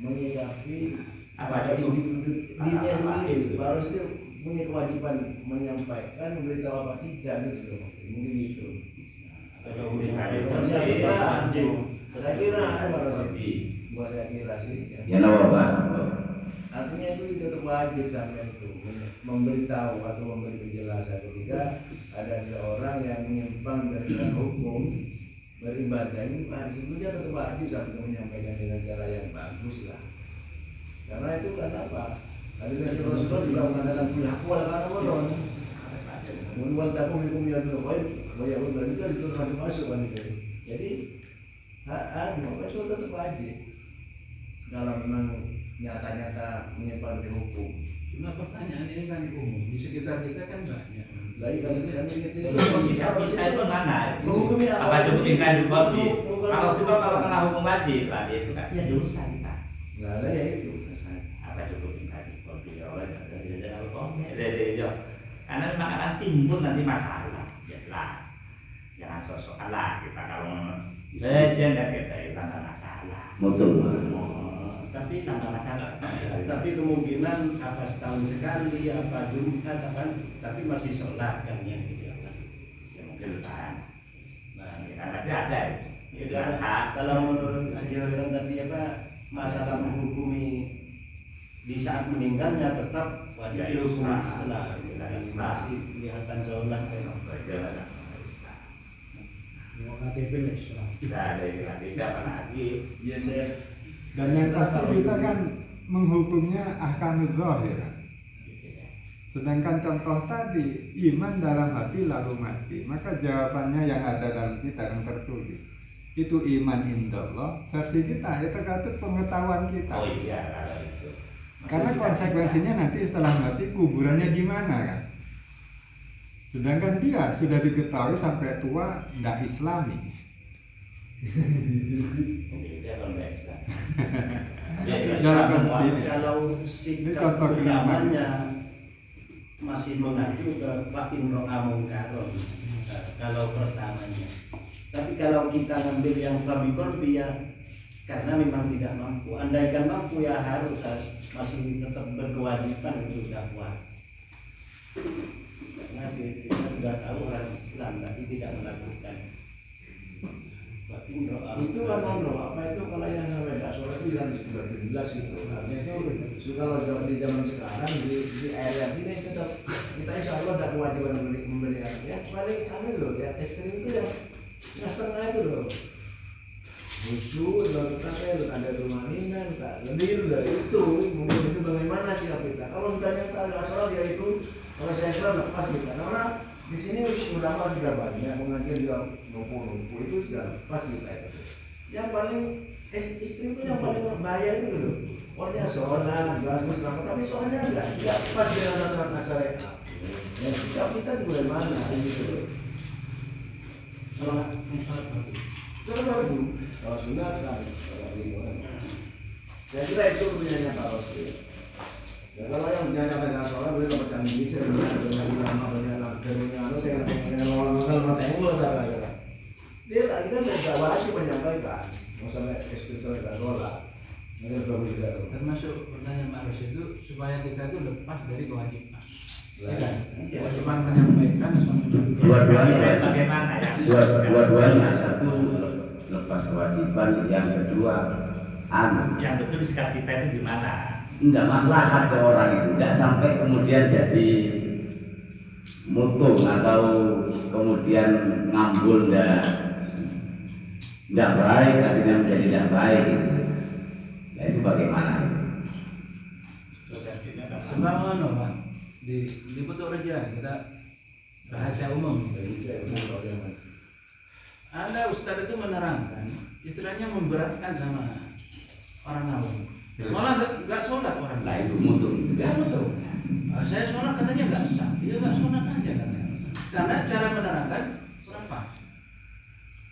menyikapi apa individu dirinya sendiri. Harus itu punya kewajiban menyampaikan, memberitahu apa tidak gitu loh, mungkin itu. Kalau saya kira buat saya kira sih. Ya Pak. Artinya itu tetap wajib sampai itu memberitahu atau memberi penjelasan ketika ada seorang yang menyimpang dari hukum beribadah ini, sebetulnya tetap wajib sampai menyampaikan dengan cara yang bagus lah. Karena itu kan apa? Hadis Rasulullah juga mengatakan aku adalah orang menurut aku hukumnya itu berarti itu masuk kan itu. Jadi itu tetap wajib kalau memang nyata-nyata menyimpang dari hukum. Cuma pertanyaan ini kan umum, di sekitar kita kan banyak. Lagi kalau tidak bisa itu mana? Apa cukup ikan kopi? Kalau kena hukum wajib, itu kan dia dosa kita. Nggak ada ya itu. Apa cukup ikan kopi? Karena memang akan timbul nanti masalah. Jelas. Jangan sosok lah kita kalau legend dan kita itu tanpa masalah. Betul. Tapi tanpa masalah. Tapi kemungkinan apa setahun sekali, apa Jumat, tapi masih sholat kan yang tidak kan? Ya mungkin lupa. Nah, Tapi ada itu. Kalau menurut Haji Hoiron tadi masalah menghukumi di saat meninggalnya tetap wajib dihukumi Islam. Masih kelihatan sholat kan? KTP Islam. Tidak ada yang nanti siapa lagi? Ya saya. Dan yang pasti kita kan menghukumnya ahkamul zahir. Sedangkan contoh tadi iman dalam hati lalu mati, maka jawabannya yang ada dalam kitab yang tertulis itu iman indallah versi kita, itu tergantung pengetahuan kita. Oh iya, kalau itu. Karena konsekuensinya nanti setelah mati kuburannya di mana kan? Sedangkan dia sudah diketahui sampai tua tidak Islami. Kalau sikap utamanya masih mengacu ke Fatin Ro'amun Karon kalau pertamanya. Tapi kalau kita ngambil yang Fabikon karena memang tidak mampu. Andaikan mampu ya harus masih tetap berkewajiban untuk dakwah. Karena kita sudah tahu harus Islam tapi tidak melakukan. Itu kan apa itu kalau yang sampai tidak sholat itu kan sudah jelas itu. Artinya itu kalau di zaman sekarang di area sini kita insya Allah ada kewajiban memberi ya paling kami loh ya ekstrim itu yang setengah itu loh. Musuh loh kita ada rumah ninan lebih dari itu mungkin itu bagaimana sikap kita. Kalau sudah nyata ada sholat ya itu kalau saya kira lepas kita karena di sini ulama sudah banyak mengajar juga numpuk itu sudah pas kita itu. Yang paling istri itu yang paling berbahaya itu loh. Orangnya sholat bagus tapi soalnya enggak pas dengan aturan syariat. Ya sikap kita di mana gitu. Kalau sunnah kan saya kira itu punyanya Pak Rosi. Ya kalau yang punyanya sholat boleh dapat kami dengan ulama dengan orang tengok saja. Dia kita tidak wajib menyampaikan masalah spiritual dan sholat. Ini bagus juga. Termasuk pertanyaan Pak Ros itu supaya kita itu lepas dari kewajiban. Kewajiban menyampaikan Dua-duanya bagaimana ya? Dua-duanya, satu lepas kewajiban, yang kedua yang betul sikap kita itu gimana? enggak maslahat ke orang itu, enggak sampai kemudian jadi mutung atau kemudian ngambul enggak baik, akhirnya menjadi tidak baik gitu. Nah, itu bagaimana itu? Sebab Pak di Putu Reja kita rahasia umum. Ada ustadz itu menerangkan istilahnya memberatkan sama orang awam. Malah nggak sholat orang Lah itu mutung. Ya betul. Saya sholat katanya nggak sah, dia nggak sholat aja katanya. Karena cara menerangkan kurang pas.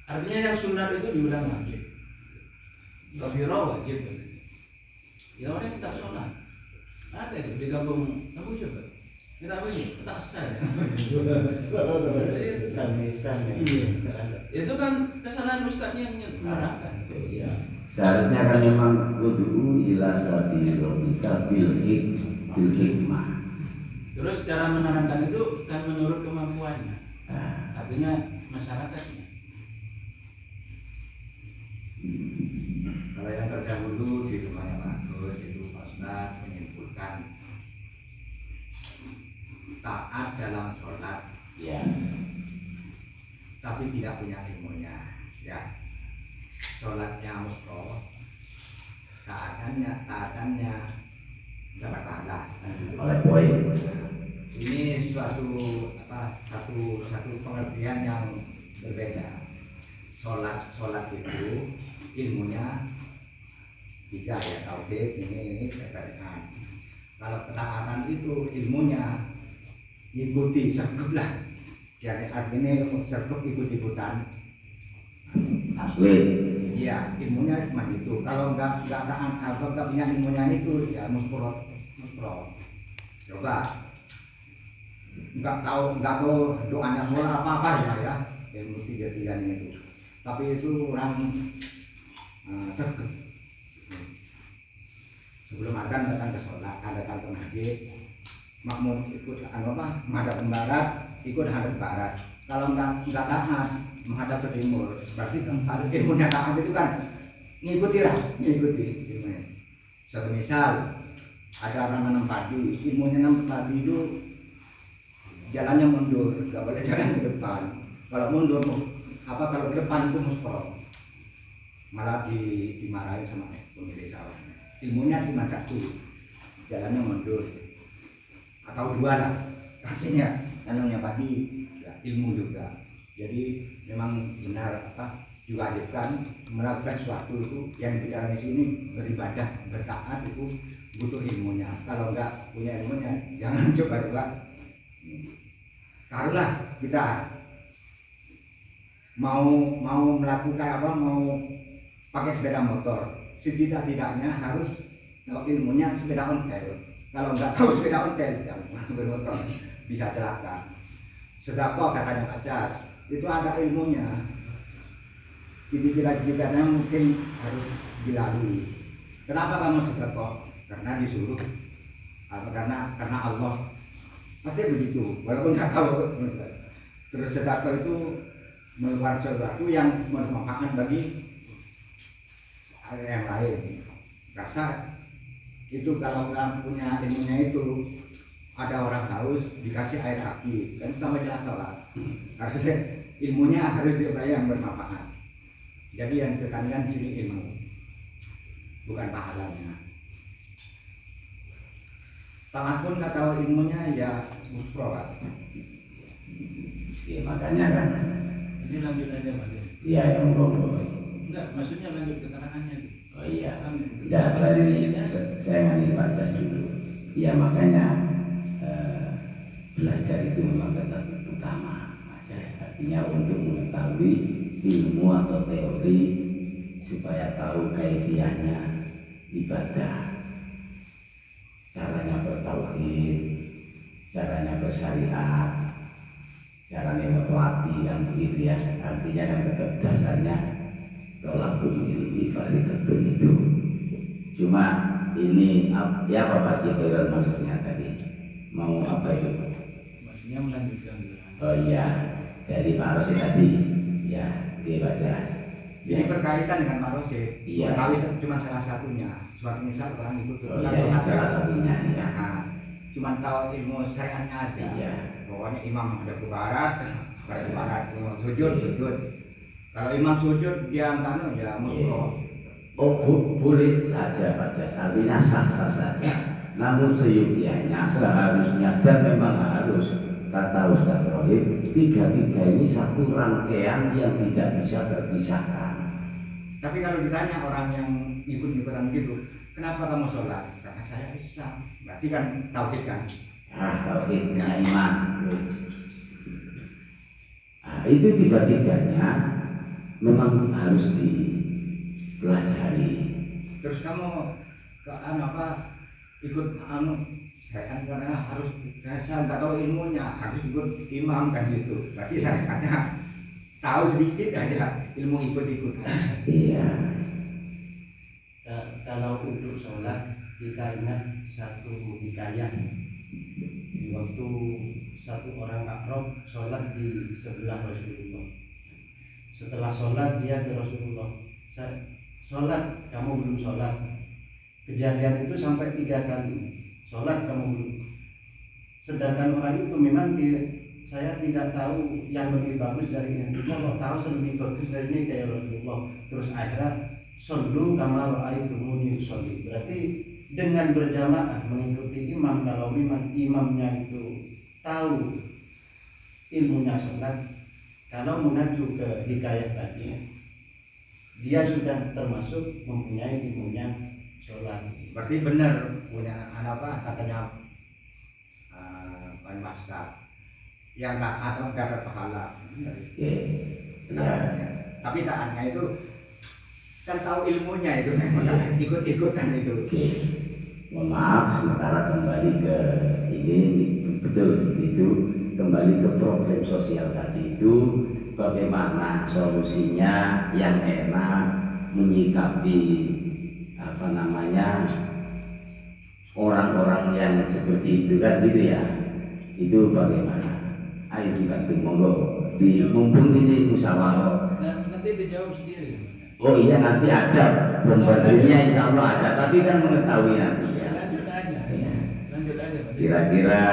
Artinya yang sunat itu dibilang wajib, kabiro wajib. Ya orang yang tak sholat ada itu di kampung kamu coba kita apa ini tak sah ya. Misan. Itu kan kesalahan ustadznya yang menerangkan. Iya. Seharusnya kan memang ud'u ila sabili rabbika bil hikmah. Terus cara menerangkan itu kan menurut kemampuannya. Nah, Artinya masyarakatnya. Kalau yang terdahulu di rumahnya Pak Agus itu Pak Ustaz menyimpulkan taat dalam sholat ya. tapi tidak punya ilmunya, ya. Sholatnya mustahil, taatannya dapat pahala. Oleh poin. Ini satu pengertian yang berbeda. Sholat itu ilmunya 3 ya, tauhid ini kesadaran. Kalau ketaatan itu ilmunya ikuti sergap lah. Jadi artinya sergap ikut-ikutan. Asli. Iya, ilmunya cuma itu. Kalau nggak taat atau nggak punya ilmunya itu ya muspro. Coba nggak tahu doanya sholat apa ya ilmu 3-3 itu. Tapi itu orang sergap. Sebelum akan datang ke sholat, datang ke masjid, makmum ikut menghadap ke barat, ikut hadap barat. Kalau nggak taat menghadap ke timur, berarti harus ilmunya taat itu kan ngikuti ilmunya. Suatu misal ada orang nanam padi, ilmunya nanam padi itu jalannya mundur, nggak boleh jalan ke depan. Kalau mundur kalau ke depan itu muspro, malah dimarahin sama pemilik sawah. Ilmunya cuma 1, jalannya mundur atau 2 lah kasihnya, nanamnya padi ya, ilmu juga. Jadi memang benar diwajibkan melakukan sesuatu itu yang bicara di sini beribadah, bertaat itu butuh ilmunya. Kalau enggak punya ilmunya jangan coba-coba. Taruhlah kita mau melakukan mau pakai sepeda motor, setidak-tidaknya harus tahu ilmunya sepeda ontel. Kalau enggak tahu sepeda ontel jangan bermotor, bisa celaka. Sedekah katanya Pak Cas, itu ada ilmunya. Titik-titiknya mungkin harus dilalui. Kenapa kamu sedekah? Karena disuruh. Karena Allah. Pasti begitu. Walaupun nggak tahu. Terus sedekah itu meluar sesuatu yang bermanfaat bagi yang lain. Rasa itu kalau nggak punya ilmunya itu, ada orang haus dikasih air aki, kan sama celaka Pak. Artinya ilmunya harus diupayakan yang bermanfaat. Jadi yang ditekankan di sini ilmu, bukan pahalanya. Taat pun nggak tahu ilmunya ya muspro Pak. Ya makanya kan. Ini lanjut aja Pak. Iya yang ngomong. Enggak, maksudnya lanjut keterangannya. Oh iya. Enggak, saya ngambil Pak Cas dulu. Ya makanya belajar itu memang tetap utama. Artinya untuk mengetahui ilmu atau teori supaya tahu kaifiahnya ibadah, caranya bertauhid, caranya bersyariat, caranya berlatih dan begitu ya. Artinya kan tetap dasarnya tolakul ilmi faridatun itu. Cuma ini ya Pak Cikairan maksudnya tadi mau apa itu? Maksudnya melanjutkan. Oh iya, dari Pak Rosid tadi ya dibaca. Jadi berkaitan dengan Pak Rosid. Iya. Betawi cuma salah satunya. Suatu misal orang ikut Oh iya, salah satunya ya. Cuma tahu ilmu syariatnya aja. Iya. Pokoknya imam menghadap ke barat, imam sujud. Kalau imam sujud dia angkano ya muspro. Oh boleh saja Pak Jas, artinya sah-sah saja. Namun seyogianya seharusnya dan memang harus kata Ustaz Rohim, 3-3 ini satu rangkaian yang tidak bisa terpisahkan. Tapi kalau ditanya orang yang ikut-ikutan gitu, kenapa kamu sholat? Karena saya Islam. Berarti kan tauhid kan? Tauhidnya iman. Itu 3-3-nya memang harus dipelajari. Terus kamu ikut saya karena harus saya nggak tahu ilmunya, harus ikut imam kan gitu. Berarti syariatnya tahu sedikit aja, ilmu ikut-ikutan. Iya. kalau untuk sholat kita ingat satu hikayah. Di waktu satu orang Arab sholat di sebelah Rasulullah. Setelah sholat dia ke Rasulullah, sholat, kamu belum sholat. Kejadian itu sampai 3 kali. Sholat kamu belum. Sedangkan orang itu memang saya tidak tahu yang lebih bagus dari ini. Kalau tahu lebih bagus dari ini kayak Rasulullah. Terus akhirnya shollu kama ra'aitumuni usolli. Berarti dengan berjamaah mengikuti imam, kalau memang imamnya itu tahu ilmunya sholat, kalau mengacu ke hikayat tadi, dia sudah termasuk mempunyai ilmunya sholat. Berarti benar punya apa katanya Pak Master yang taat dapat pahala. Tapi taatnya itu kan tahu ilmunya itu memang ikut-ikutan itu. Mohon maaf, sementara kembali ke ini, betul seperti itu. Kembali ke problem sosial tadi itu, bagaimana solusinya yang enak menyikapi orang-orang yang seperti itu kan gitu ya. Itu bagaimana? Ayo dibantu, monggo. Mumpung ini musyawarah. Nanti dijawab sendiri. Oh iya, nanti ada pembantunya, insya Allah ada, tapi kan mengetahui nanti ya. Lanjut aja. Ya. Lanjut aja. Pak. Kira-kira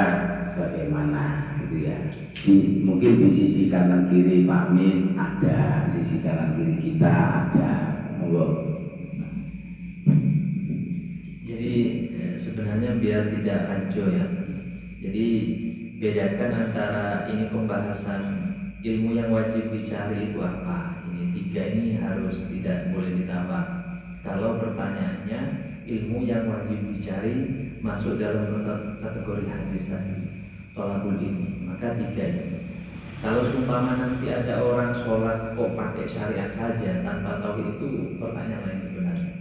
bagaimana gitu ya. Mungkin di sisi kanan kiri Pak Min ada, sisi kanan kiri kita ada. Monggo. Jadi sebenarnya biar tidak rancu ya. Jadi bedakan antara ini pembahasan ilmu yang wajib dicari itu apa. Ini 3 ini harus tidak boleh ditambah. Kalau pertanyaannya ilmu yang wajib dicari masuk dalam kategori hadis tadi, tolakul ini, maka 3 ini. Kalau seumpama nanti ada orang sholat kok pakai syariat saja tanpa tauhid, itu pertanyaan lain sebenarnya.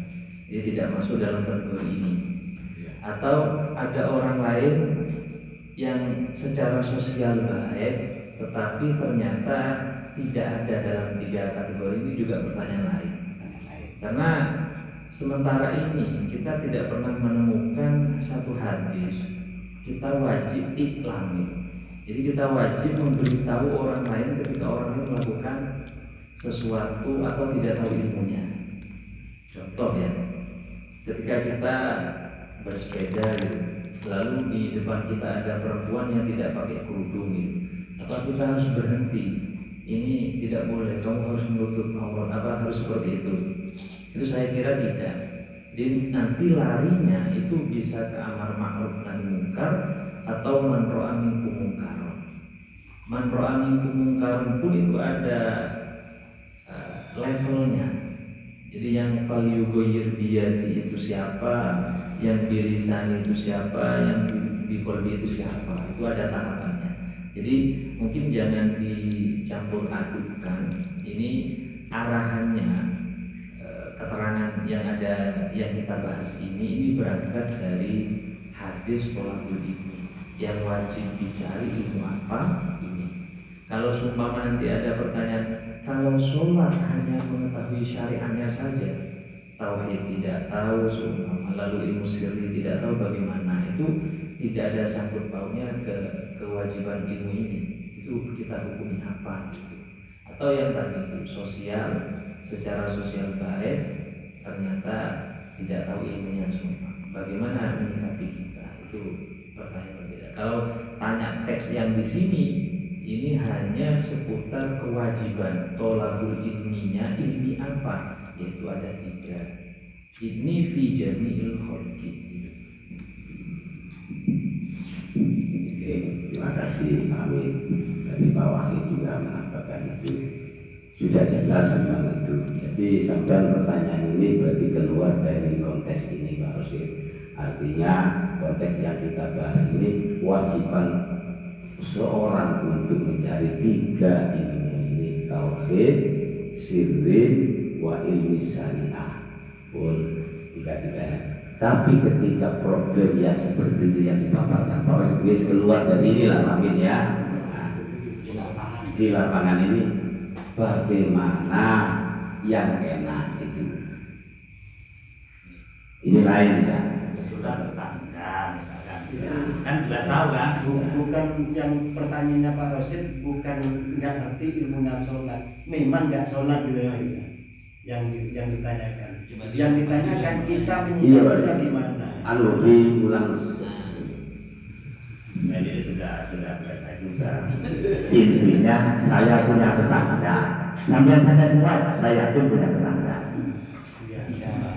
Jadi tidak masuk dalam kategori ini. Atau ada orang lain yang secara sosial baik tetapi ternyata tidak ada dalam 3 kategori ini, juga pertanyaan lain. Karena sementara ini kita tidak pernah menemukan satu hadis kita wajib iklami. Jadi kita wajib memberitahu orang lain ketika orang lain melakukan sesuatu atau tidak tahu ilmunya. Contoh ya, ketika kita bersepeda lalu di depan kita ada perempuan yang tidak pakai kerudung, apa kita harus berhenti? Ini tidak boleh, kamu harus menutup aurat, harus seperti itu. Itu saya kira tidak. Jadi nanti larinya itu bisa ke amar ma'ruf nahi munkar atau man ra'a minkum munkaran. Man ra'a minkum munkaran pun itu ada levelnya. Jadi yang falyughayyir biyadi itu siapa, yang bilisan itu siapa, yang biqalbi itu siapa, itu ada tahapannya. Jadi mungkin jangan dicampur adukan. Ini arahannya, keterangan yang ada yang kita bahas ini berangkat dari hadis tolakul ini. Yang wajib dicari ilmu apa ini. Kalau seumpama nanti ada pertanyaan, kalau sholat hanya mengetahui syariatnya saja, tauhid tidak tahu, seumpama lalu ilmu sirri tidak tahu, bagaimana? Itu tidak ada sangkut pautnya ke kewajiban ilmu ini. Itu kita hukumi apa gitu. Atau yang tadi itu sosial, secara sosial baik ternyata tidak tahu ilmunya semua, bagaimana menyikapi kita? Itu pertanyaan berbeda. Kalau tanya teks yang di sini ini hanya seputar kewajiban tolabul ilminya, ilmi apa? Yaitu ada 3. Ini fi jami'il khalqi. Oke, terima kasih Amin. Dari Pak Wahid juga menambahkan itu sudah jelas tentang itu. Jadi sampai pertanyaan ini berarti keluar dari konteks ini Pak Rosid. Artinya konteks yang kita bahas ini kewajiban seorang untuk mencari 3 ilmu ini, tauhid, sirrin, wa ilmi syariah. Pun 3-3. Tapi ketika problem yang seperti itu yang dipaparkan Pak Rosid keluar dari inilah Amin ya. Nah, di lapangan ini bagaimana yang enak itu. Ini lain ya. Sudah tetangga misalkan, kan tidak tahu kan. Bukan yang pertanyaannya Pak Rosid, bukan nggak ngerti ilmunya sholat, memang nggak sholat gitu aja. Yang ditanyakan, yang ditanyakan kita menyikapinya gimana? Diulang. Jadi sudah baik juga. Intinya saya punya tetangga. Sampai saya semua saya pun punya tetangga.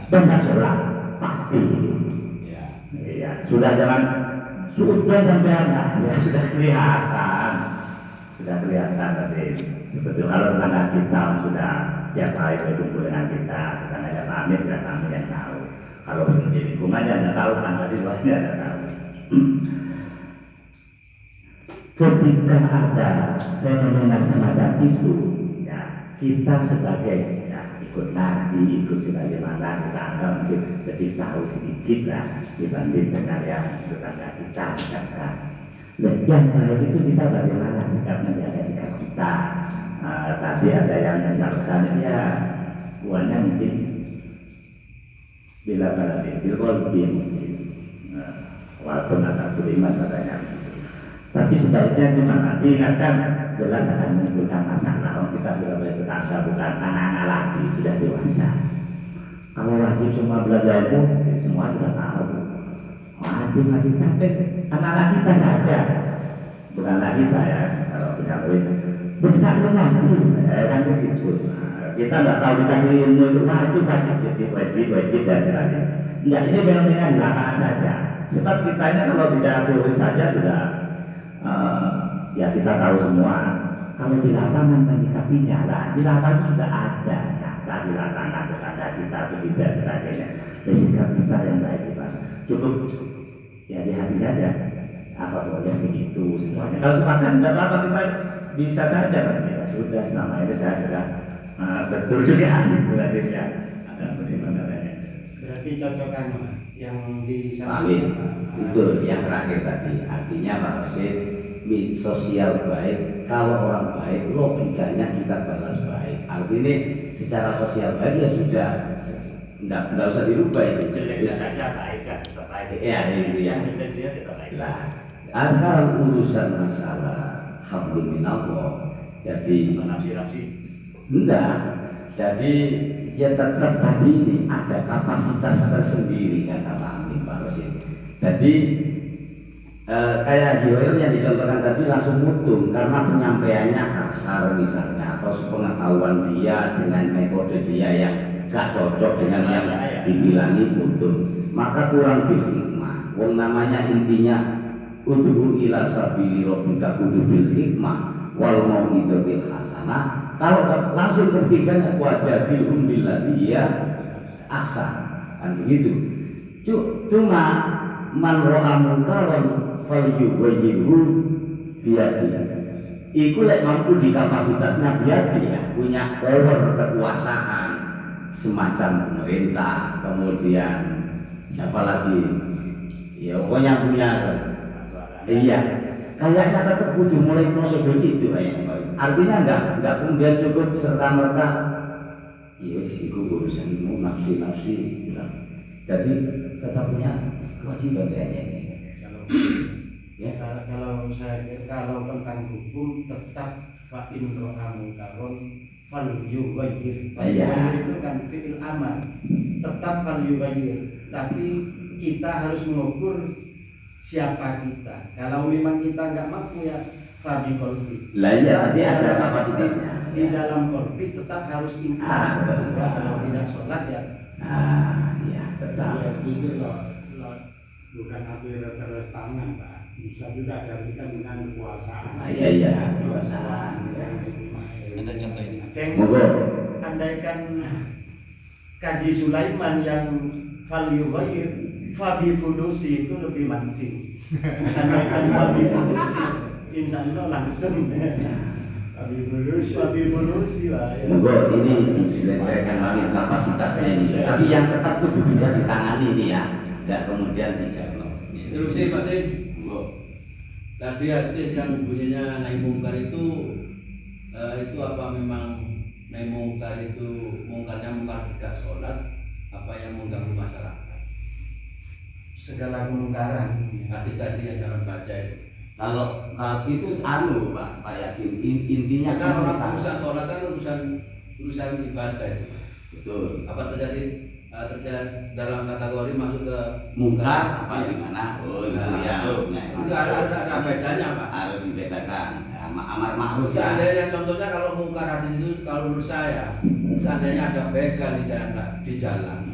Banyak sholat pasti. Iya, sudah jangan sudah sampai anak ya sudah kelihatan tadi sebetulnya kalau tetangga kita sudah siapa itu berkumpul dengan kita tetangganya kami tidak kami yang tahu. Kalau di lingkungannya tidak tahu kan tadi luarnya tidak tahu. Ketika ada fenomena semacam itu, ya kita sebagai ikut ngaji, ikut sebagaimana kita anggap mungkin lebih tahu sedikit lah dibanding dengan yang tetangga kita misalkan. Yang baik itu kita bagaimana sikap menjaga sikap kita. Tadi ada yang misalkan ya buahnya mungkin bila pada bilkolbi mungkin walaupun ada beriman katanya. Tapi sebaiknya gimana? Diingatkan jelas akan menimbulkan masalah. Kalau kita sudah boleh tetangga bukan anak-anak lagi, sudah dewasa. Kalau wajib semua belajar itu, semua sudah tahu. Wajib tapi anak-anak kita nggak ada. Bukan anak kita ya, kalau punya duit. Besar lu wajib, kan begitu. Kita nggak tahu kita ilmu itu wajib dan sebagainya. Enggak, ini fenomena di lapangan saja. Sebab kita ini kalau bicara teori saja sudah ya kita tahu semua. Kalau di lapangan menyikapinya lah, di lapangan sudah ada nyata di lapangan tetangga kita atau tidak sebagainya. Sikap kita yang baik kita cukup ya di hati saja. Apa boleh begitu semuanya. Kalau sepakat tidak apa-apa kita bisa saja kan ya sudah selama ini saya sudah betul juga berarti ya ada bagaimana. Berarti cocokan yang Amin. Itu yang terakhir tadi. Artinya Pak Rosid, sosial baik, kalau orang baik logikanya kita balas baik. Artinya secara sosial baik ya sudah, enggak usah dirubah itu. Jeleknya saja baik kan, tetap baik. Iya itu ya. Dia tetap baik. Nah, sekarang urusan masalah hablum minallah. Jadi nafsi. enggak. Jadi ya tetap tadi ini ada kapasitas tersendiri kata Pak Amin Pak Rosid. Jadi kayak Joel yang dicontohkan tadi langsung mutung karena penyampaiannya kasar misalnya atau sepengetahuan dia dengan metode dia yang gak cocok dengan yang dibilangi mutung, maka kurang bil hikmah. Wong namanya intinya ud'u ila sabili rabbika kudu bil hikmah wal mau'izatil hasanah. Kalau langsung ketiganya wajadilhum billati ya ahsan, kan begitu. Cuma man ra'a munkaran falyughayyirhu biyadihi. Iku lek mampu di kapasitasnya biyadi ya, punya power kekuasaan semacam pemerintah, kemudian siapa lagi? Ya pokoknya punya. Iya. Kayaknya tetap kudu mulai prosedur itu kayaknya. Artinya enggak kemudian cukup serta merta yes itu urusanmu nafsi jadi tetap punya kewajiban kayaknya ini. Ya kalau saya kalau tentang hukum tetap fa'in ro'a munkaron fal yughayyir. Itu kan fi'il amar. Tetap fal yughayyir. Tapi kita harus mengukur siapa kita. Kalau memang kita nggak mampu ya fabi kolbi. Lah ya dia ada kapasitasnya. Di dalam kolbi tetap harus inkar. Kalau tidak sholat ya. Iya tetap. Ya itu loh bukan arti terus tangan Pak. Bisa juga diartikan dengan kekuasaan. Iya kekuasaan. Ada contoh ini. Monggo. Andaikan Kaji Sulaiman yang fal yughayyir Fabi Fulusi itu lebih manting. Andaikan Fabi Fulusi, insya Allah langsung. Fabi Fulusi lah. Ya. Monggo ini dijelaskan lagi kapasitasnya ini. Tapi yang tetap kudu bisa ditangani ini ya, tidak kemudian dijarno. Terus sih Pak Tim, tadi artis yang bunyinya naik mungkar itu apa memang naik mungkar itu mungkarnya mungkar tidak sholat, apa yang mengganggu masyarakat? segala kemungkaran. Hadis tadi yang jangan baca itu. Kalau itu Pak Yakin intinya Karena orang kan urusan sholat kan urusan ibadah itu. betul. Apa terjadi dalam kategori masuk ke Mungkar apa gimana? Oh itu ya. Itu ada bedanya Pak. Harus dibedakan. Amar ma'ruf. Seandainya contohnya kalau mungkar hadis itu kalau menurut saya, seandainya ada begal di jalan,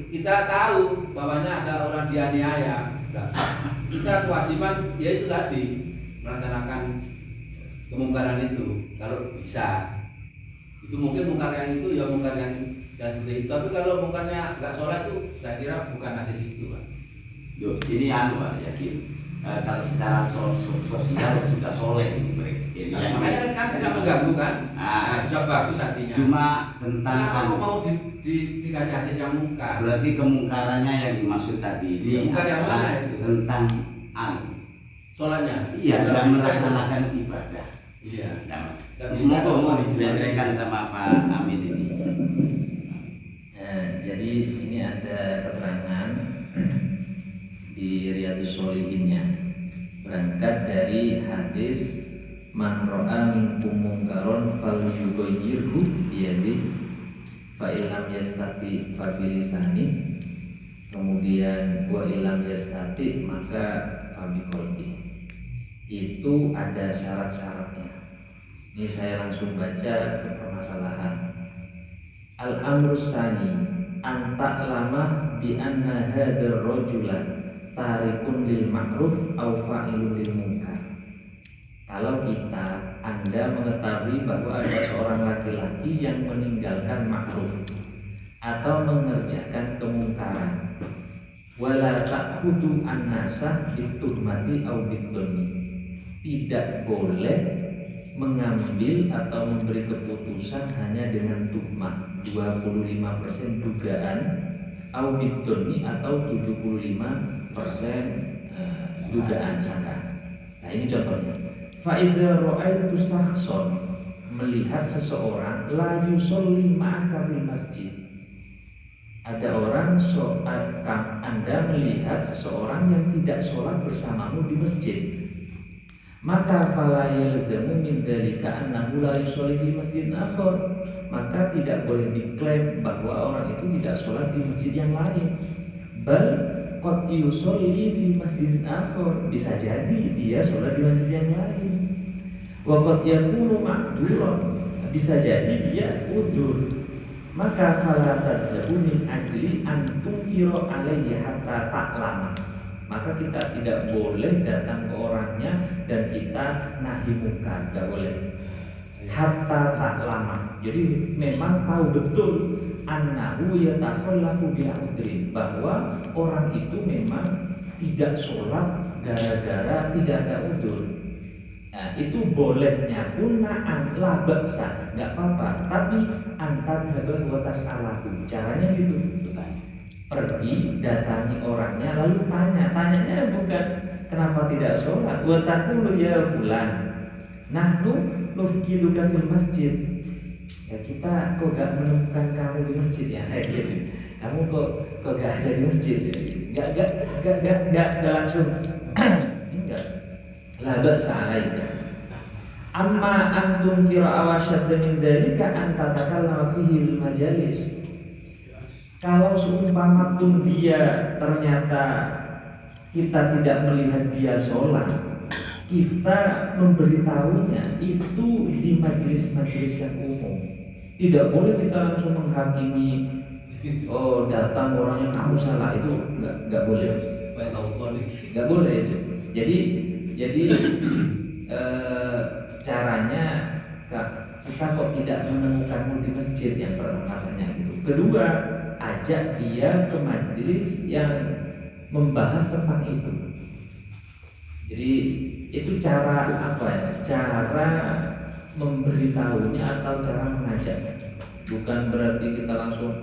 kita tahu bahwanya ada orang dianiaya. Nah, kita kewajiban yaitu tadi melaksanakan kemungkaran itu kalau bisa. Itu mungkin mungkar yang itu ya mungkar yang seperti itu. Tapi kalau mungkarnya nggak sholat tuh saya kira bukan hadis itu Pak. Yo, ini Pak Yakin. Kalau secara sosial sudah soleh ini mereka. Nah, makanya kan tidak mengganggu kan? Nah, Sudah bagus artinya. cuma tentang Kenapa mau dikasih hadis yang mungkar? berarti kemungkarannya yang dimaksud tadi Iya, ini mungkar yang adalah mana itu? tentang Sholatnya? iya Tidak tidak bisa melaksanakan ibadah. Iya. Tidak bisa mau kalau diceritakan sama Pak Amin ini. Nah, jadi ini ada keterangan di Riyadhus Shalihinnya, berangkat dari hadis man ra'a minkum munkaron falyughayyirhu biyadihi fa illam yastati fa bilisani, kemudian wa illam yastati maka fa biqalbi. Itu ada syarat-syaratnya. Ini saya langsung baca ke permasalahan. Al-amrus sani anta lama bi anna hadzal rajula tarikun lil ma'ruf aw fa'ilun lil munkar. Kalau Anda mengetahui bahwa ada seorang laki-laki yang meninggalkan ma'ruf atau mengerjakan kemungkaran, wala ta'khudu an-nasa bituhmati aw bidhonni, tidak boleh mengambil atau memberi keputusan hanya dengan tuhmah 25% dugaan au bidhonni atau 75% dugaan sangka. Nah ini contohnya. Fa idza ra'aitu shakhsan, melihat seseorang la yusolli ma'aka fil masjid. Ada orang Anda melihat seseorang yang tidak sholat bersamamu di masjid. Maka fala yalzamu min dzalika annahu la yusolli fi masjidin akhar. Maka tidak boleh diklaim bahwa orang itu tidak sholat di masjid yang lain. Bal qad yusolli fi masjidin akhar, bisa jadi dia sholat di masjid yang lain. Wa qad yakunu ma'duran, bisa jadi dia udzur. Maka fala tad'u min ajli an tunkiru alaihi hatta ta'lama. Maka kita tidak boleh datang ke orangnya dan kita nahi mungkar, tidak boleh. Hatta ta'lama. Jadi memang tahu betul annahu yatakhallafu bi udrin, bahwa orang itu memang tidak sholat gara-gara tidak ada udzur. Nah, itu bolehnya pun na'an la ba'sa, enggak apa-apa, tapi antat habal wa tas'alahu. Caranya gitu. Pergi datangi orangnya lalu tanyanya bukan kenapa tidak sholat, wa taqulu ya fulan nahnu nufkiduka fil masjid. Ya kita kok gak menemukan kamu di masjid ya, gitu. Kamu kok gak ada di masjid ya? Gak langsung enggak. La ba'sa alaika. Amma antum kira awashad min dzalika an tatakallama fihi bil majalis. Kalau seumpama pun dia ternyata kita tidak melihat dia sholat, kita memberitahunya itu di majelis-majelis yang umum. Tidak boleh kita langsung menghakimi, oh datang orangnya kamu salah, itu nggak boleh. Nggak boleh itu. Jadi caranya kita kok tidak menemukanmu di masjid, yang pertama tanya gitu. Kedua, ajak dia ke majelis yang membahas tentang itu. Jadi itu cara apa ya? Cara memberitahunya atau cara mengajaknya. Bukan berarti kita langsung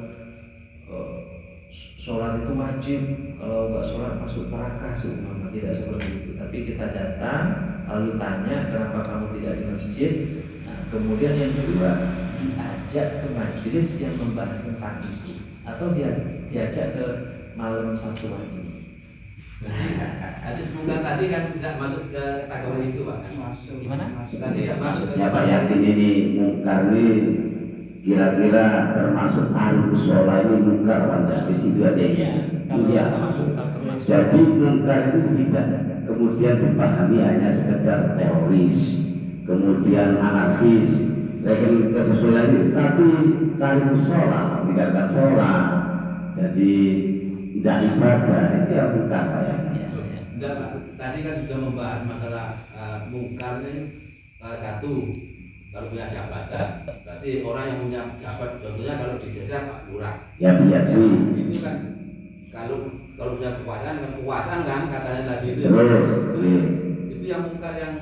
sholat itu wajib, kalau nggak sholat masuk neraka, seumpama, tidak seperti itu. Tapi kita datang lalu tanya kenapa kamu tidak di masjid. Nah, kemudian yang kedua, diajak ke majelis yang membahas tentang itu, atau dia diajak ke malam Sabtu ini. Hadis mungkar tadi kan tidak masuk ke kategori itu Pak. Masuk. Gimana? Tadi tidak masuk ke Ya Pak yakin ini mungkar ini kira-kira termasuk tarif sholat ini mungkar pada di situ aja ya. Iya. Jadi mungkar itu tidak kemudian dipahami hanya sekedar teroris, kemudian anarkis, legal kesesuaian itu, tapi tarif sholat, meninggalkan sholat, jadi tidak ibadah itu yang mungkar Pak ya. Enggak Pak, tadi kan sudah membahas masalah mungkar ini satu, kalau punya jabatan, berarti orang yang punya jabat, contohnya kalau di desa Pak Lurah, Ya biar itu kan kalau punya kekuasaan kan katanya tadi itu, terus iya. itu yang mungkar yang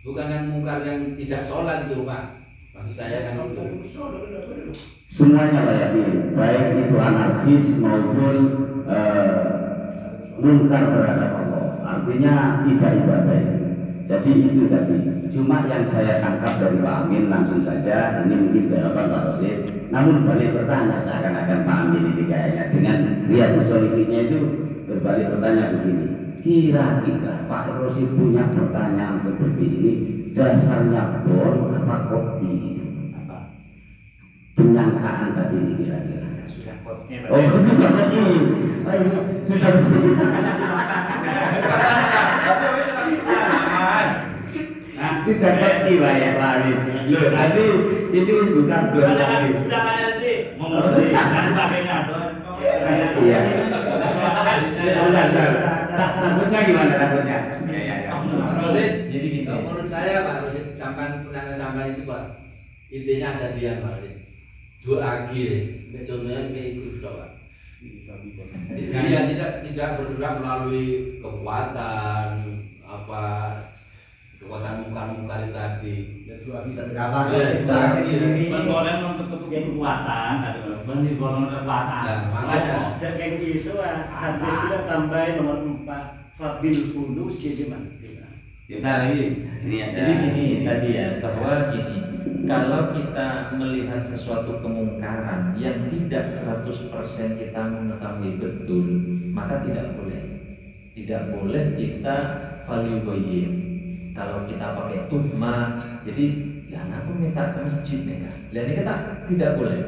bukan yang mungkar yang tidak sholat itu Pak, bagi saya kan itu. Semuanya Pak yakin, baik itu anarkis maupun mungkar terhadap Allah, artinya tidak ibadah itu. Jadi itu tadi. Cuma yang saya tangkap dari Pak Amin langsung saja, ini mungkin jawaban Pak Rosid. Namun balik bertanya seakan-akan Pak Amin ini kayaknya dengan Riyadhus Shalihinnya itu berbalik bertanya begini. Kira-kira Pak Rosid punya pertanyaan seperti ini dasarnya bon apa kopi? Penyangkaan tadi ini kira-kira. Sudah potnya. Oh sudah tadi. Sudah sudah ngerti Pak ya Pak Amin. Loh, nanti ini bukan don lagi. Sudah kan nanti ngomong dan sebagainya. Iya. Takutnya gimana takutnya? Ya. Rosid, Jadi gitu. menurut saya Pak Rosid, pertanyaan sampai itu Pak, intinya ada dia Pak Rosid. Dua lagi deh, contohnya kayak itu Pak. Dia tidak bergerak melalui kekuatan kekuatan mungkar tadi. Boleh menutup kekuatan, berarti golongan kekuasaan. Nah, makanya Jangan isu hadis kita tambahin nomor 4 Fabil fulus jadi mati. Kita lagi. Ini ada. Jadi gini tadi ya, bahwa gini, kalau kita melihat sesuatu kemungkaran yang tidak 100% kita mengetahui betul, maka tidak boleh. Tidak boleh kita value. Kalau kita pakai tuhma, jadi ya aku minta ke masjid nih kan. Dan kita tidak boleh.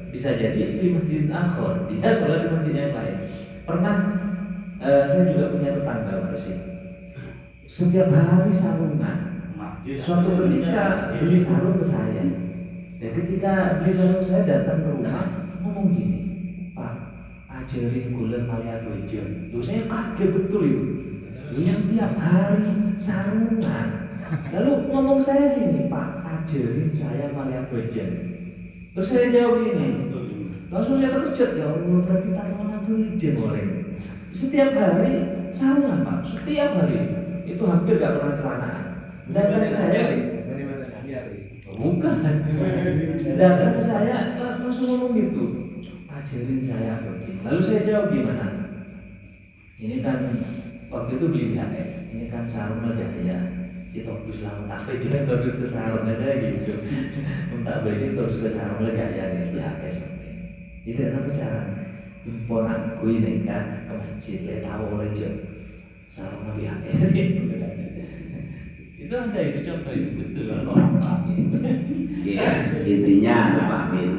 Bisa jadi di masjid akhir, dia sholat di masjid yang lain. Pernah saya juga punya tetangga Pak. Setiap hari sarungan. Suatu ketika beli sarung ke saya. Dan ketika beli sarung ke saya datang ke rumah ngomong gini, Pak, ajarin gula malian wajib. Loh saya kaget betul itu. Yang tiap hari sarungan. Lalu ngomong saya gini, Pak, ajarin saya malian wajib. Terus saya jawab gini, langsung saya terkejut, ya Allah berarti tak kemana wajib orang. Setiap hari sarungan Pak, setiap hari. Itu hampir gak pernah celanaan. Dan saya bukan. Dan saya langsung ngomong gitu, ajarin saya wajib. Lalu saya jawab gimana? Ini kan waktu itu beli VHS, ini kan sarung legaya. Itu terus lah tak baju terus ke sarungnya saya gitu. Tak baju terus ke sarung legaya nih VHS. Tidak tahu cara. Impon aku ini kan ke masjid, lihat tahu orang jauh sarung VHS. Itu ada itu contoh itu betul kalau apa gitu. Ya, intinya Pak Amin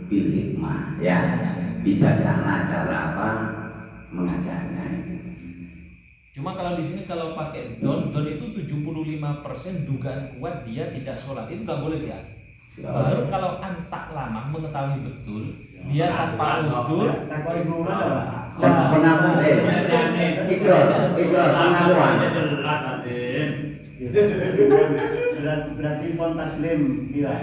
bil hikmah ya. Bijaksana cara apa mengajarnya itu. Cuma kalau di sini kalau pakai don itu 75% dugaan kuat dia tidak sholat, itu nggak boleh sih ya. Baru kalau antak lama mengetahui betul dia tanpa udur. Takwa ibu mana Pak? Pengakuan ikrar pengakuan. Berarti pon taslim bila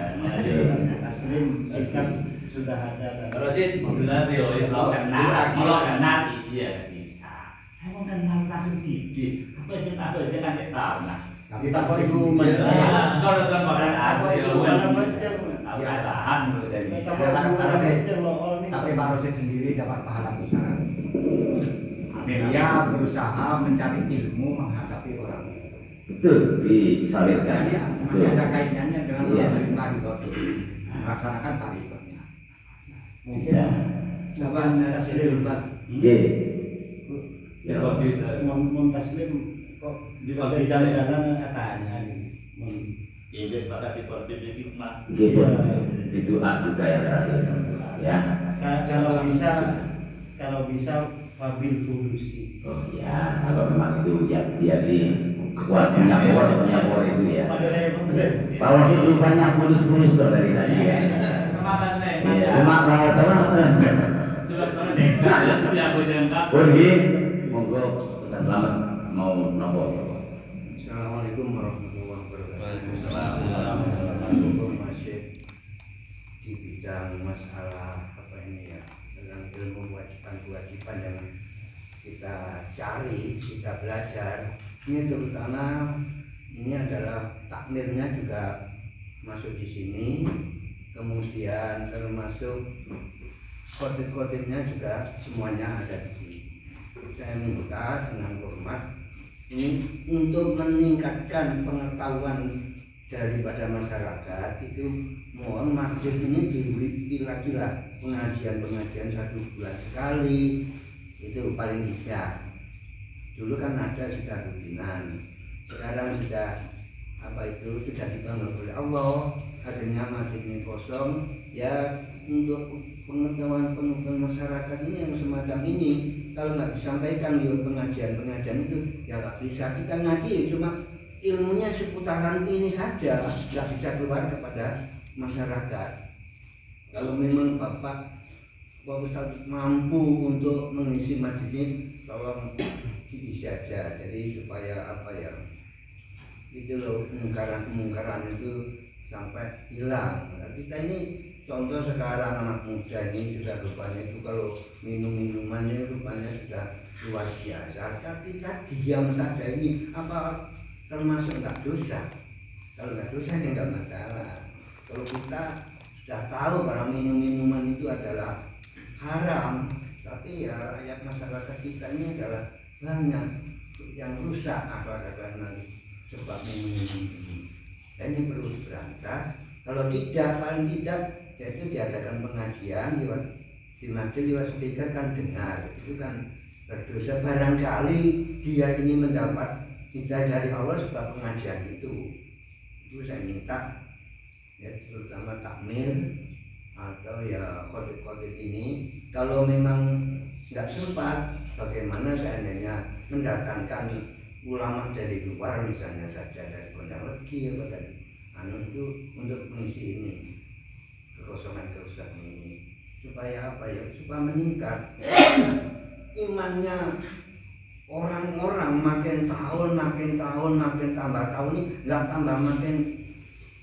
taslim sikap sudah ada. Rosid, Berarti kalau kenal iya bisa. Emang kenal tak sedikit. Apa aja kan kita tahu nah. Tapi takwa ibu mana? Kalau pada Takwa ibu mana baca? saya tahan menurut saya. Takwa ibu mana baca lo ini. Tapi Pak Rosid sendiri dapat pahala besar. Amin. Dia berusaha mencari ilmu menghadapi orang itu. Betul disalurkan. Jadi masih ada kaitannya dengan Iya. paribot. Melaksanakan paribotnya. Sudah. Apa taslim Pak? Nggih. Ya. Mun taslim kok dipakai jalan-jalan katanya Ini sepakat di korban hikmah. Nggih, Bu. Itu juga yang terakhir. Ya. kalau bisa Fabil Fulusi. Oh ya, kalau memang itu ya dia di punya por itu ya. Pak Wakil rupanya fulus kok dari tadi ya. Iya, cuma bahas apa? Sudah terus ya, aku jengkak. Pergi, monggo Ustaz Slamet mau nopo. Assalamualaikum warahmatullahi wabarakatuh. Waalaikumsalam. Masih di bidang masalah apa ini ya, dengan ilmu kewajiban yang kita cari, kita belajar. Ini terutama ini adalah takmirnya juga masuk di sini, kemudian termasuk khotib-khotibnya juga semuanya ada di sini. Saya minta dengan hormat ini untuk meningkatkan pengetahuan daripada masyarakat itu, mohon masjid ini diberi lagi lah pengajian 1 bulan sekali, itu paling tidak. Dulu kan ada sudah rutinan, sekarang sudah sudah dibangun oleh Allah, hadirnya masjid ini kosong ya, untuk pengetahuan masyarakat ini yang semacam ini kalau nggak disampaikan di pengajian itu ya nggak bisa. Kita ngaji cuma ilmunya seputaran ini saja, nggak bisa keluar kepada masyarakat. Kalau memang Bapak Ustaz mampu untuk mengisi masjid ini, tolong isi saja, jadi supaya itu loh, kemungkaran itu sampai hilang. Kita ini contoh sekarang anak muda ini sudah rupanya itu kalau minumannya rupanya sudah luar biasa, tapi kita diam saja ini apa termasuk nggak dosa? Kalau nggak dosa ya nggak masalah. Kalau kita sudah tahu bahwa minuman itu adalah haram, tapi ya rakyat masyarakat kita ini adalah banyak yang rusak akhlak sebab minum ini. Dan ini perlu diberantas. Kalau tidak, paling tidak yaitu diadakan pengajian di masjid lewat speaker kan dengar, itu kan berdosa. Barangkali dia ini mendapat hidayah dari Allah sebab pengajian itu saya minta ya, terutama takmir atau ya khotib-khotib ini, kalau memang nggak sempat, bagaimana seandainya mendatangkan ulama dari luar, misalnya saja dari Pondok Legi atau dari itu untuk mengisi ini kekosongan ini, supaya supaya meningkat imannya orang-orang, makin tahun makin tambah tahun ini nggak tambah makin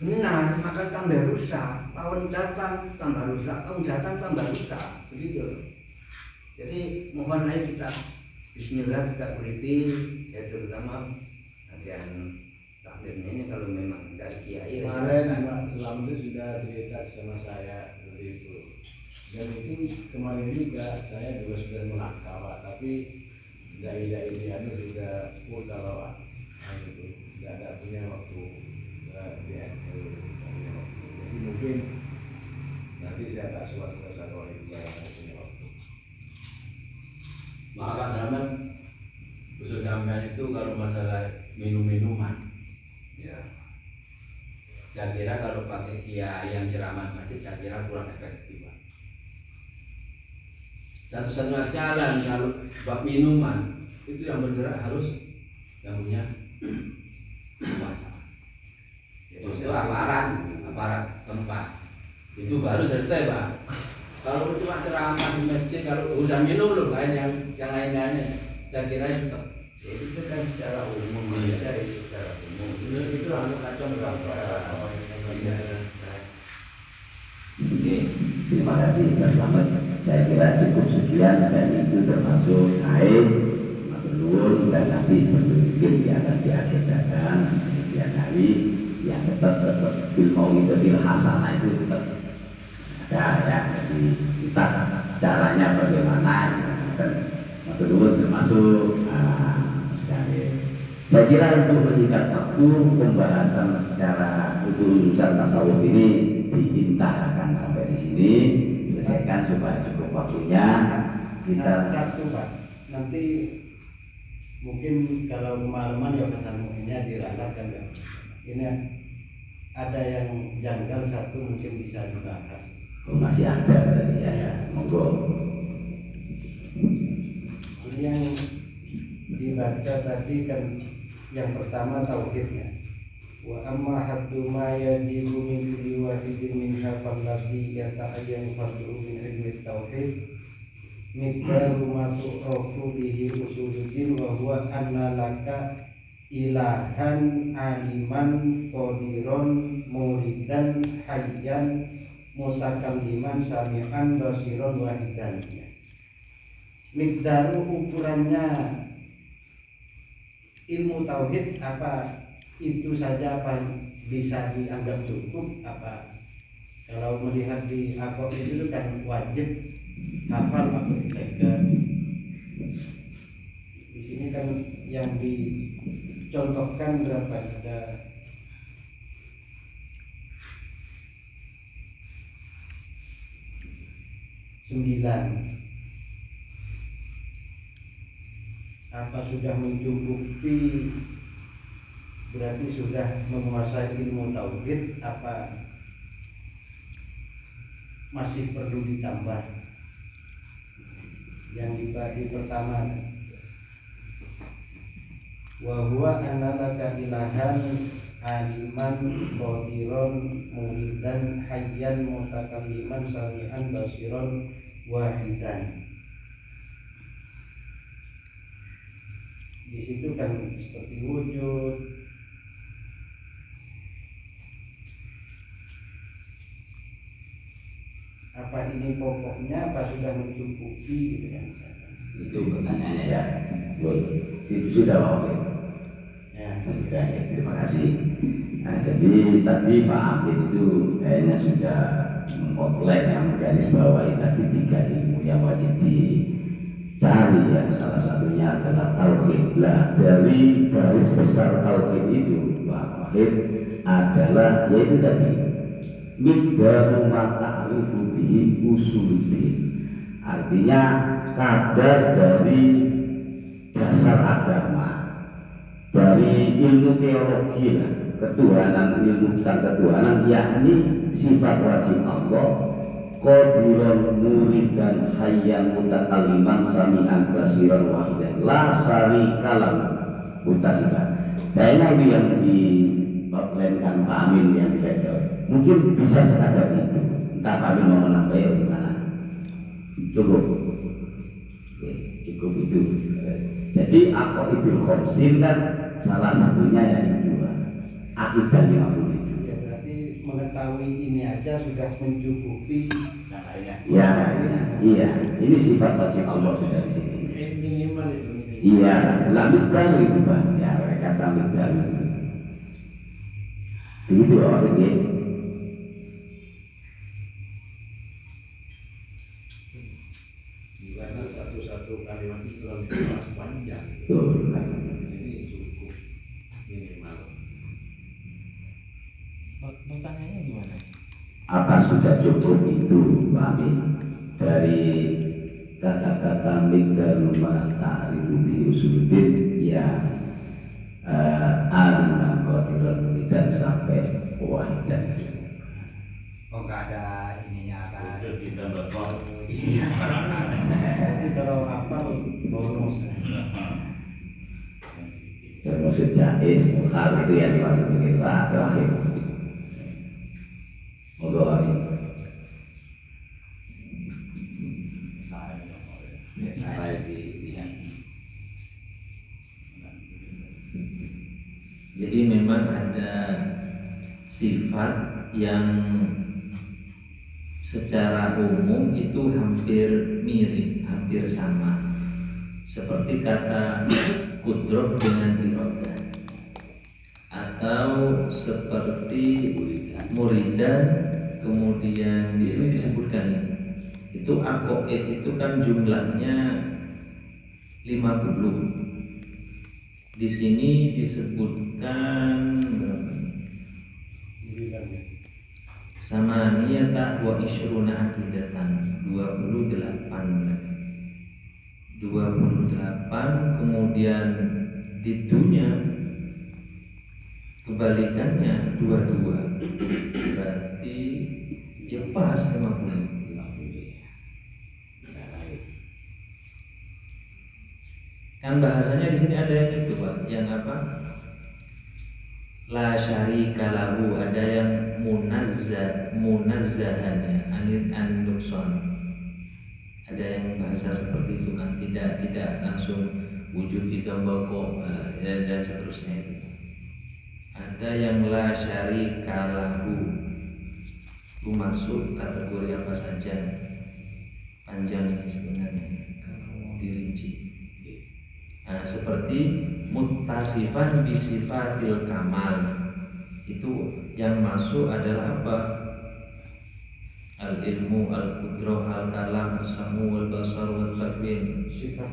benar, maka tambah rusak. Tahun datang tambah rusak, tahun datang tambah rusak, begitu. Jadi mohon ayo kita Bismillah kita beripi, ya terutama bagian takmirnya ini kalau memang dari kiai. Kemarin Pak Selamat itu sudah cerita sama saya seperti itu, dan itu kemarin juga saya juga sudah melangkah Pak, tapi dai-dai dia sudah full kalau itu tidak ada punya waktu di NU. Jadi mungkin nanti saya tak suat ke satu hari juga punya waktu. Maka Rahmat, khusus sampean itu kalau masalah minuman, ya, saya kira kalau pakai kiai yang ceramah masjid, saya kira kurang efektif. Satu-satunya jalan kalau bab minuman itu yang bergerak harus yang punya kuasa. Itu aparat tempat. Itu baru selesai, Pak. Kalau cuma ceramah di masjid, kalau udah minum loh, yang lain-lainnya, saya kira itu itu kan secara umum aja, itu secara umum. Itu kacau Oke, terima kasih Ustaz Slamet. Saya kira cukup sekian, dan itu termasuk saya matur dan nanti mungkin akan diagendakan kemudian hari yang tetap ilmu itu hasanah itu tetap ada ya. Jadi kita caranya bagaimana dan matur termasuk saya kira untuk meningkat waktu pembahasan secara urusan tasawuf ini diintahkan sampai di sini, selesaikan supaya cukup waktunya. kita satu Pak, nanti mungkin kalau kemalaman ya ketemunya diralat kan ya. Ini ada yang janggal satu mungkin bisa dibahas. masih ada tadi ya, monggo. Ini yang dibaca tadi kan yang pertama tauhidnya. Wa amma haddu ma yajibu min kulli wahidin minha fallati yata'ayyanu fadluhu min ilmi tauhid miqdaru ma tu'rafu bihi usuluddin wa huwa anna laka ilahan aliman qadiron muridan hayyan mutakalliman sami'an basiron wahidan. Miqdaru ukurannya ilmu tauhid apa itu saja, apa bisa dianggap cukup, apa kalau melihat di aqaid itu kan wajib hafal aqaid saja. Di sini kan yang dicontohkan berapa, ada 9. Apa sudah mencukupi, berarti sudah menguasai ilmu tauhid, apa masih perlu ditambah? Yang dibagi pertama, wa huwa annalaka ilahan aliman qadiron muridan hayyan mutakalliman sami'an basiron wahidan. Di situ kan seperti wujud, apa ini pokoknya, apa sudah mencukupi gitu ya. Itu pertanyaannya ya. Sudah Pak Wafid. Ya. Sudah ya, terima kasih. Nah, jadi tadi Pak Amin itu kayaknya sudah mengkotlet yang menggarisbawahi tadi 3 ilmu yang wajib dicari ya. Salah satunya adalah tauhid. Lah dari garis besar tauhid itu Pak Wahid adalah yaitu tadi miqdaru ma ta'rifu bihi usuluddin. Artinya kadar dari dasar agama, dari ilmu teologi lah, ketuhanan, ilmu tentang ketuhanan, yakni sifat wajib Allah, qadiron muridan hayyan mutakalliman sami'an basiran wahidan la syarikalah mutasifat. Kayaknya itu yang diklaimkan Pak Amin yang dikasih. Mungkin bisa sekadar itu. Entah Pak Amin mau menambah ya gimana? Cukup. Oke, cukup itu. Jadi aqaidul khamsin kan salah satunya ya itu akidah 50 itu. Ya, berarti mengetahui ini aja sudah mencukupi. Ya, iya. Ini sifat wajib Allah sudah di sini. Minimal itu. Iya, lamikal itu Pak. Ya, kata mikal itu. Begitu Pak ini. Karena satu-satu kalimat itu kalau dibahas panjang. Betul. Ini cukup minimal. Pertanyaannya gimana? Apa sudah cukup itu Pak Amin dari kata-kata mikdaru ma ta'rifu bi usuluddin ya aliman qadiran muridan sampai wahidan. Oh nggak ada ininya kan? Itu kita betul. Iya. Tapi kalau hafal bonus. Termasuk jais mukhal itu yang dimaksud begitu terakhir. Monggo Amin. Saya dilihat. Jadi memang ada sifat yang secara umum itu hampir mirip, hampir sama. Seperti kata kudroh dengan irodah, atau seperti muridan, kemudian di sini disebutkan itu aqaid itu kan jumlahnya 50. Di sini disebutkan berapa? Samaniyata wa isyruna akidatan, 28. 28, kemudian ditunya kebalikannya 22, berarti ya pas 50. Kan bahasanya di sini ada yang itu Pak, yang apa? La syarika lahu, ada yang munazzahan ya, an nukson. Ada yang bahasa seperti itu kan, tidak langsung wujud itu kok dan seterusnya itu. Ada yang la syarika lahu, itu masuk kategori apa saja, panjang ini sebenarnya kalau mau dirinci. Nah, seperti muttasifan bisifatil kamal, itu yang masuk adalah apa? Al ilmu, al qudrah, al kalam, as-samu, wal basar, wal takwin. Sifat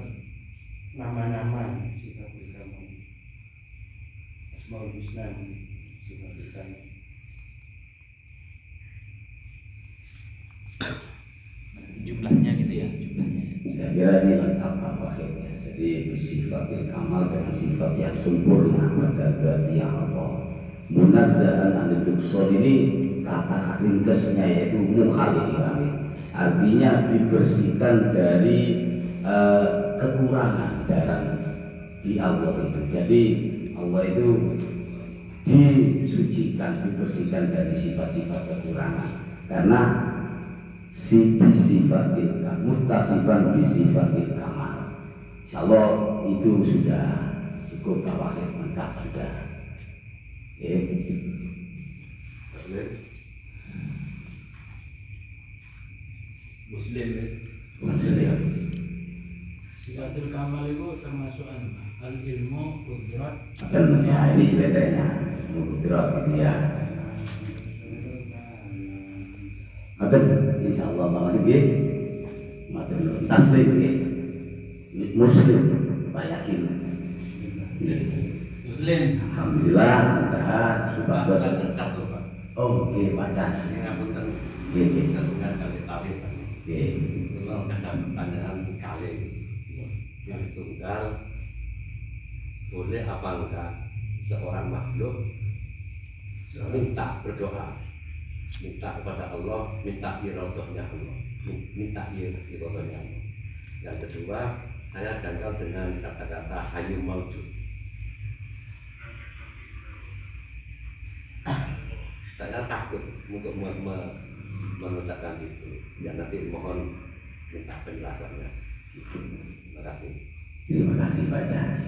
nama-nama sifat kamu, asmaul husna sifat kamu. Jumlahnya gitu ya, jumlahnya. Saya kira ini lengkap akhirnya. Jadi sifatil kamal dan sifat yang sempurna pada zat yang Allah. Munazzahan anil nuqsan ini kata ringkesnya yaitu mukhali, artinya dibersihkan dari kekurangan dalam di Allah itu. Jadi Allah itu disucikan, dibersihkan dari sifat-sifat kekurangan, karena sifatil kamal, muttasifan bisifatil kamal. Insyaallah itu sudah cukup tawakif, lengkap sudah. Muslim ya. Muslim. Sifatul kamal itu termasuk al ilmu, qudrat. Dan ya ini ceritanya Qudrat itu ya. Maka insyaallah Pak Wahid matur taslim nggih. Muslim Pak yakin. Muslim. Alhamdulillah mudah supados. Satu Pak. Oh, oke Pak Cas. Ngapunten. Nggih. Satukan kali tadi Pak. Nggih. Kalau ada pertanyaan kali yang tunggal, boleh apa enggak seorang makhluk minta berdoa, minta kepada Allah, minta iradahnya Allah, minta iradahnya Allah. Yang kedua, saya jangkau dengan kata-kata hayu maujud. Saya takut untuk mengucapkan itu. Ya nanti mohon minta penjelasannya. Terima kasih. Terima kasih Pak Cas.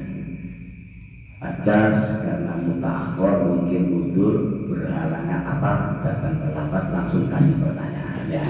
Pak Cas karena mutaakhir mungkin udur berhalangan apa datang terlambat langsung kasih pertanyaan ya.